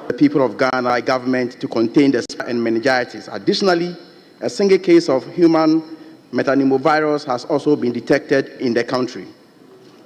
the people of Ghana government to contain the spread and meningitis. Additionally, a single case of human metapneumovirus has also been detected in the country.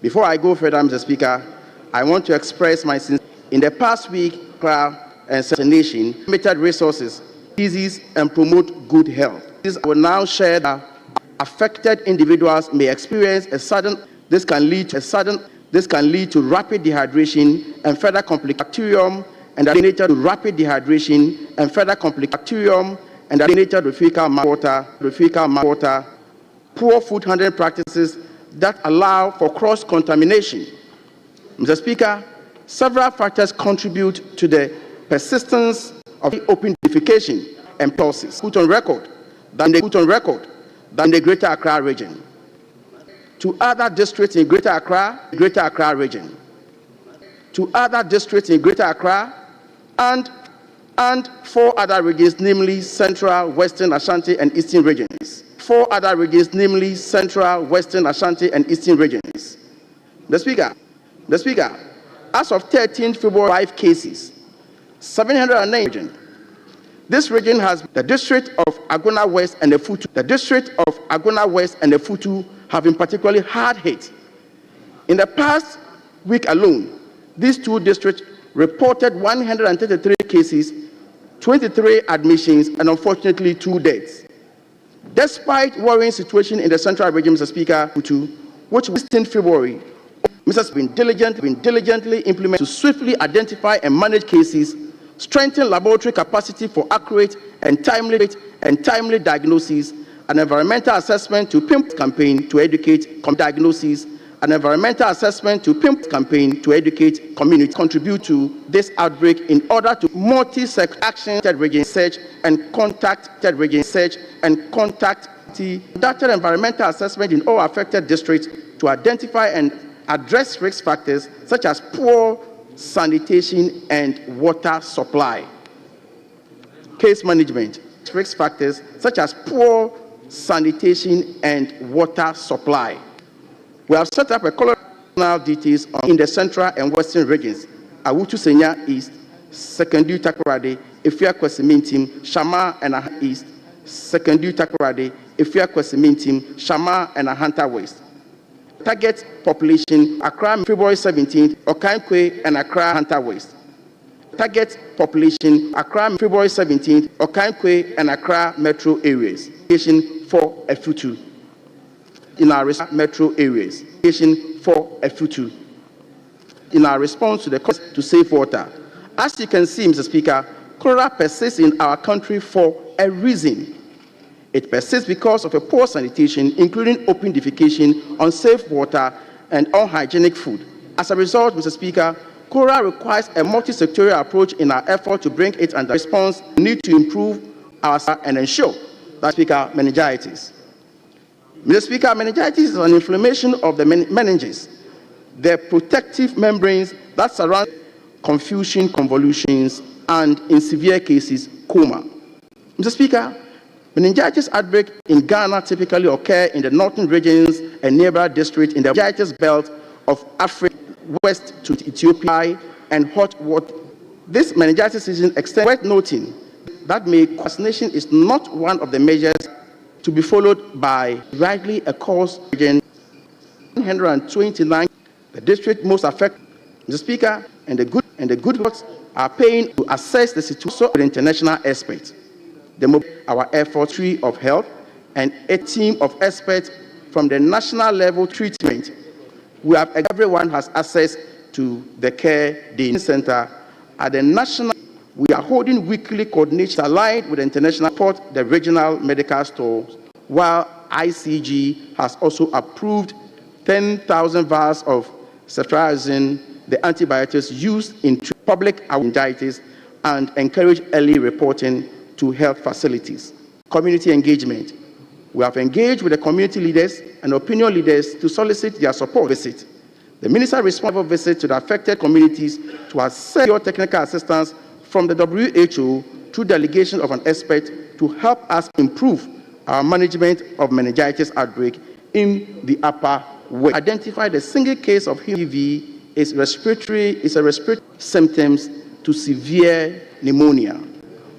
Before I go further, Mr. Speaker, I want to express my sincerity. In the past week, and nation limited resources, disease, and promote good health. This will now share that affected individuals may experience this can lead to rapid dehydration and further complications and related to rapid dehydration and further complications and related to fecal water, poor food handling practices that allow for cross-contamination. Mr. Speaker, several factors contribute to the persistence of open defecation and pulses put on record than the Greater Accra region. To other districts in Greater Accra region. To other districts in Greater Accra and 4 other regions, namely Central, Western, Ashanti, and Eastern regions. 4 other regions, namely Central, Western, Ashanti, and Eastern regions. The Speaker, as of 13th February, 5 cases, 709 region. This region has the district of Agona West and the Futu. The district of Agona West and the Futu have been particularly hard hit. In the past week alone, these 2 districts reported 133 cases, 23 admissions, and unfortunately 2 deaths. Despite worrying situation in the central region, Mr. Speaker, which was in February, Mr. has been diligently implemented to swiftly identify and manage cases, strengthen laboratory capacity for accurate and timely diagnosis, an environmental assessment to PIMP campaign to educate diagnosis, an environmental assessment to PIMP campaign to educate community contribute to this outbreak in order to multi-sector action region search and contact conducted environmental assessment in all affected districts to identify and address risk factors such as poor sanitation and water supply. Case management, risk factors such as poor sanitation and water supply. We have set up a colonial details in the central and western regions. Awutu Senya East, Secondary Takoradi, Efia Kwesimintim, Shama and East, Secondary Takoradi, Efia Kwesimintim, Shama and Ahanta West. Target population Accra February 17th, Okankwe and Accra Ahanta West. Target population Accra February 17th, Okankwe and Accra metro areas. For a future. In our metro areas, for a future. In our response to the call to save water, as you can see, Mr. Speaker, cholera persists in our country for a reason. It persists because of a poor sanitation, including open defecation, unsafe water, and unhygienic food. As a result, Mr. Speaker, cholera requires a multi-sectorial approach in our effort to bring it under response. We need to improve our and ensure that Speaker, meningitis. Mr. Speaker, meningitis is an inflammation of the meninges, the protective membranes that surround confusion, convolutions, and in severe cases, coma. Mr. Speaker, meningitis outbreak in Ghana typically occur in the northern regions and neighboring districts in the meningitis belt of Africa, west to Ethiopia, and hot water. This meningitis season extends, worth noting that vaccination is not one of the measures to be followed by rightly a cause region 129, the district most affected. Mr. Speaker, and the good works are paying to assess the situation with international experts. Our effort of health and a team of experts from the national level treatment. We have everyone has access to the care center at the national. We are holding weekly coordination aligned with the international support, the regional medical stores, while ICG has also approved 10,000 vials of ceftriaxone, the antibiotics used in public meningitis, and encourage early reporting to health facilities. Community engagement. We have engaged with the community leaders and opinion leaders to solicit their support visit. The minister responded visit to the affected communities to assess your technical assistance from the WHO through delegation of an expert to help us improve our management of meningitis outbreak in the Upper West. Identify the single case of HIV is respiratory symptoms to to severe pneumonia.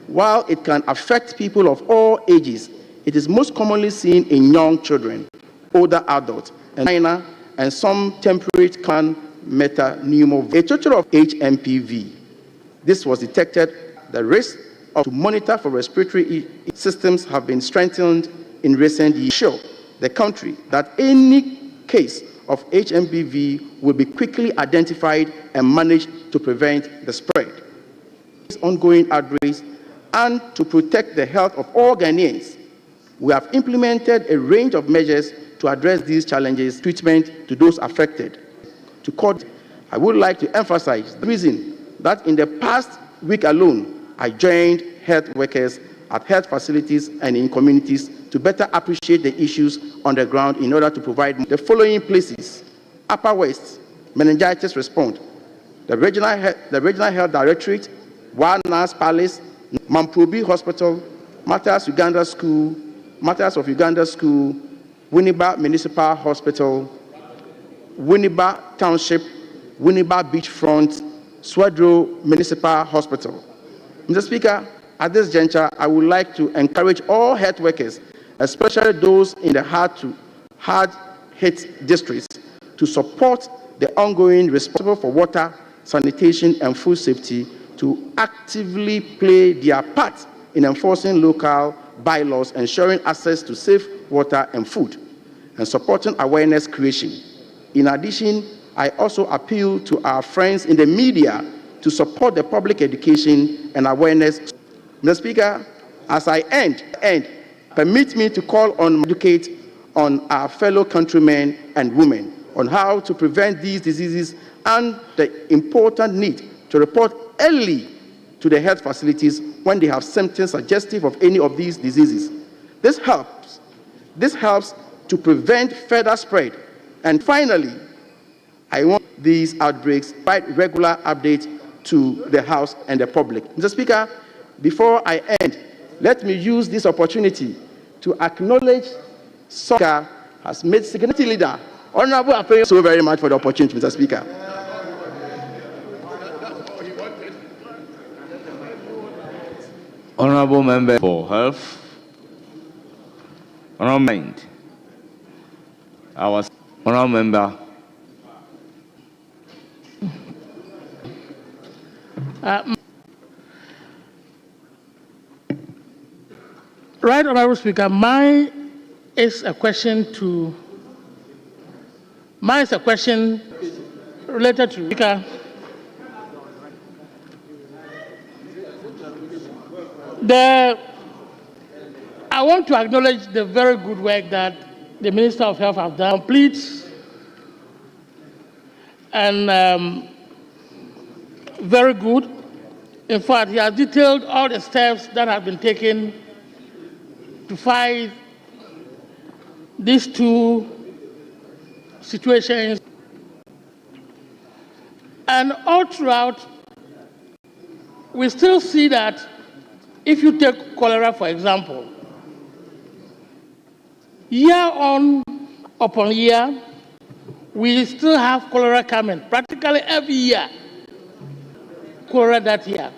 While it can affect people of all ages, it is most commonly seen in young children, older adults, and some temperate metapneumovirus. A total of HMPV. This was detected. The risk to monitor for respiratory systems have been strengthened in recent years. Sure, the country that any case of HMPV will be quickly identified and managed to prevent the spread. This ongoing outbreaks and to protect the health of all Ghanaians, we have implemented a range of measures to address these challenges, treatment to those affected. To court, I would like to emphasize the reason that in the past week alone, I joined health workers at health facilities and in communities to better appreciate the issues on the ground in order to provide the following places: Upper West, meningitis response, the regional health directorate, Warner's Palace, Mamprobi Hospital, Matters of Uganda School, Winneba Municipal Hospital, Winneba Township, Winneba Beachfront, Swadro Municipal Hospital. Mr. Speaker, at this juncture, I would like to encourage all health workers, especially those in the hard-hit districts, to support the ongoing responsible for water, sanitation, and food safety to actively play their part in enforcing local bylaws, ensuring access to safe water and food, and supporting awareness creation. In addition, I also appeal to our friends in the media to support the public education and awareness. Mr. Speaker, as I end, permit me to call on educate on our fellow countrymen and women on how to prevent these diseases and the important need to report early to the health facilities when they have symptoms suggestive of any of these diseases. This helps to prevent further spread. And finally, I want these outbreaks by regular updates to the House and the public. Mr. Speaker, before I end, let me use this opportunity to acknowledge Soccer has made significant leader. Honorable, I thank you so very much for the opportunity, Mr. Speaker. Honorable Member for Health, Honorable Mind, our Honorable Member. Right, Honorable Speaker, mine is a question related to Speaker. I want to acknowledge the very good work that the Minister of Health has done, complete and very good. In fact, he has detailed all the steps that have been taken to fight these two situations. And all throughout, we still see that if you take cholera, for example, year on upon year, we still have cholera coming. Practically every year, cholera that year.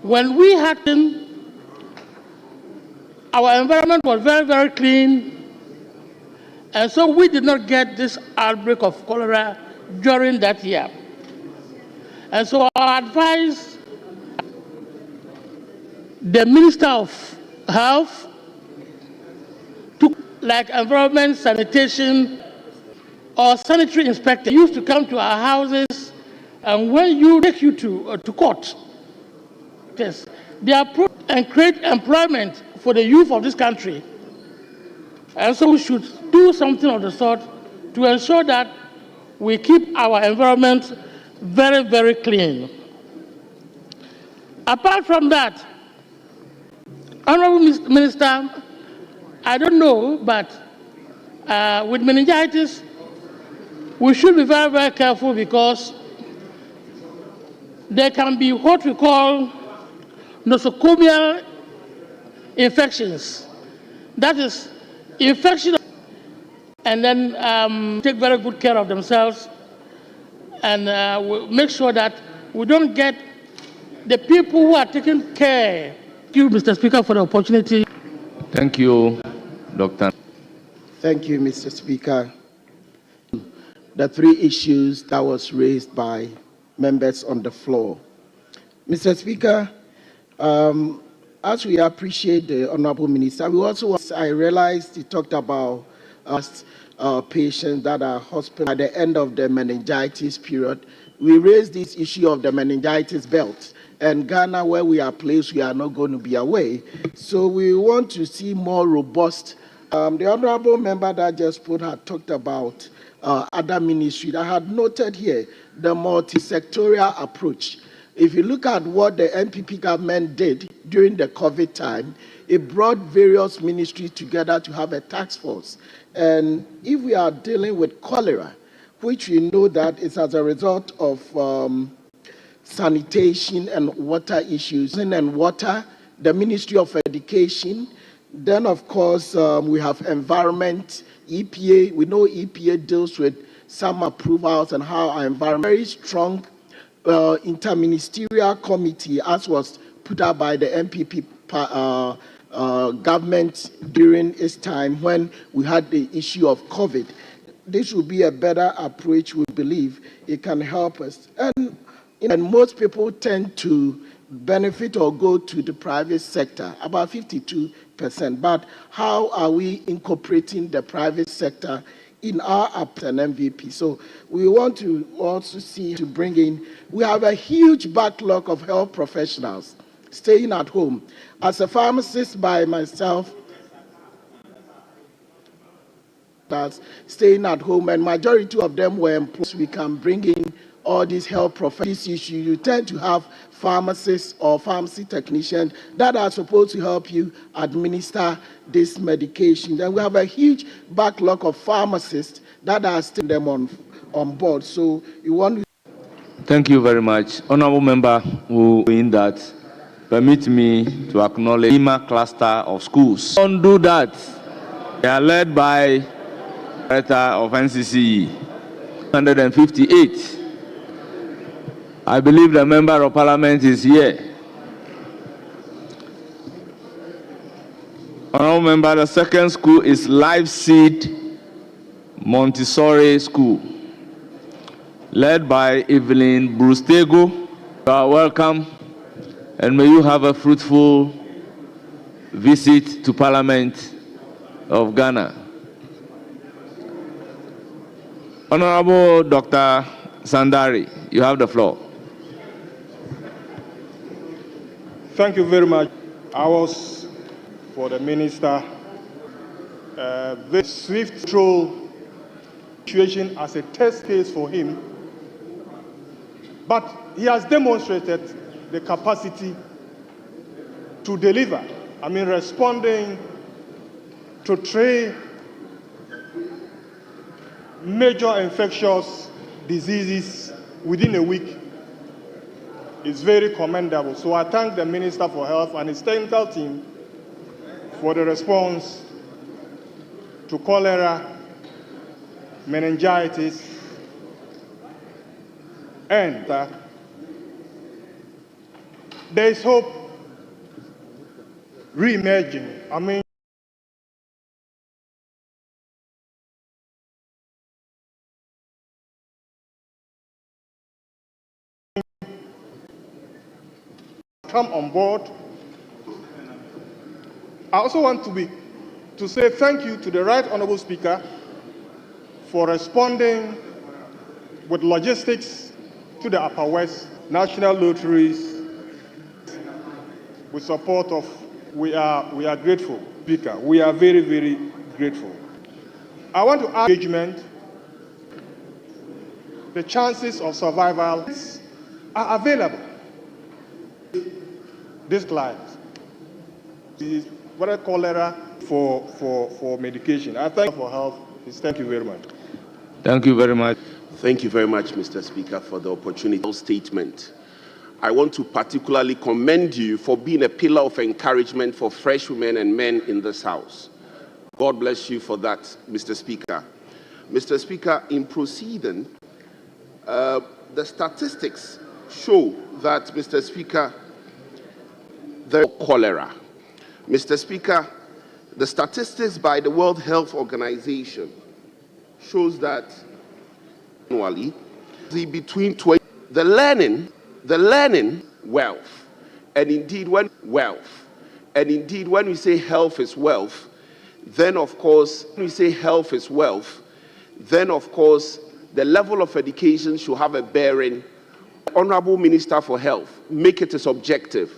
When we had our environment was very, very clean, and so we did not get this outbreak of cholera during that year. And so I advise the Minister of Health to, like environment, sanitation, or sanitary inspector, used to come to our houses, and when you take you to court, yes, they approach and create employment for the youth of this country. And so we should do something of the sort to ensure that we keep our environment very, very clean. Apart from that, Honorable Minister, I don't know, but with meningitis, we should be very, very careful because there can be what we call nosocomial infections. That is, infection, and then take very good care of themselves. and we'll make sure that we don't get the people who are taking care. Thank you, Mr. Speaker, for the opportunity. Thank you, Dr. Thank you, Mr. Speaker. The three issues that was raised by members on the floor. Mr. Speaker, as we appreciate the Honorable Minister, I realized he talked about patients that are hospitalized at the end of the meningitis period. We raised this issue of the meningitis belt. And Ghana, where we are placed, we are not going to be away. So we want to see more robust. The Honorable Member that just spoke had talked about other ministries. I had noted here the multi-sectorial approach. If you look at what the NPP government did during the COVID time, it brought various ministries together to have a task force. And if we are dealing with cholera, which we know that is as a result of sanitation and water issues, and water, the Ministry of Education, then of course we have environment, EPA. We know EPA deals with some approvals and how our environment, very strong interministerial committee, as was put up by the NPP government during its time when we had the issue of COVID. This would be a better approach, we believe. It can help us. And most people tend to benefit or go to the private sector, about 52%. But how are we incorporating the private sector in our app and MVP? So we want to also see to bring in, we have a huge backlog of health professionals staying at home. As a pharmacist by myself, that's staying at home, and majority of them were employed. We can bring in all these health professionals. Issue, you tend to have pharmacists or pharmacy technicians that are supposed to help you administer this medication. Then we have a huge backlog of pharmacists that are still them on board. So you want to. Thank you very much. Honorable Member, who in that, permit me to acknowledge the Lima cluster of schools. Don't do that. They are led by Director of NCCE, 158. I believe the Member of Parliament is here. Honorable Member, the second school is Life Seed Montessori School, led by Evelyn Brustego. You are welcome, and may you have a fruitful visit to Parliament of Ghana. Honorable Dr. Sandari, you have the floor. Thank you very much. I was for the minister. This swift control situation as a test case for him, but he has demonstrated the capacity to deliver. I mean, responding to 3 major infectious diseases within a week is very commendable. So I thank the Minister for Health and his technical team for the response to cholera, meningitis, and there is hope re-emerging. I mean, come on board. I also want to say thank you to the Right Honourable Speaker for responding with logistics to the Upper West National Lotteries with support of, we are grateful. Speaker, we are very, very grateful. I want to ask engagement, the chances of survival are available. This client is what I cholera for medication. I thank you for health. Thank you very much. Thank you very much. Thank you very much, Mr. Speaker, for the opportunity. Statement. I want to particularly commend you for being a pillar of encouragement for fresh women and men in this House. God bless you for that, Mr. Speaker. Mr. Speaker, in proceeding, The statistics show that, Mr. Speaker, the cholera. Mr. Speaker, the statistics by the World Health Organization shows that annually, between 20, the learning wealth, and indeed when we say health is wealth, then of course the level of education should have a bearing. Honorable Minister for Health, make it a subjective.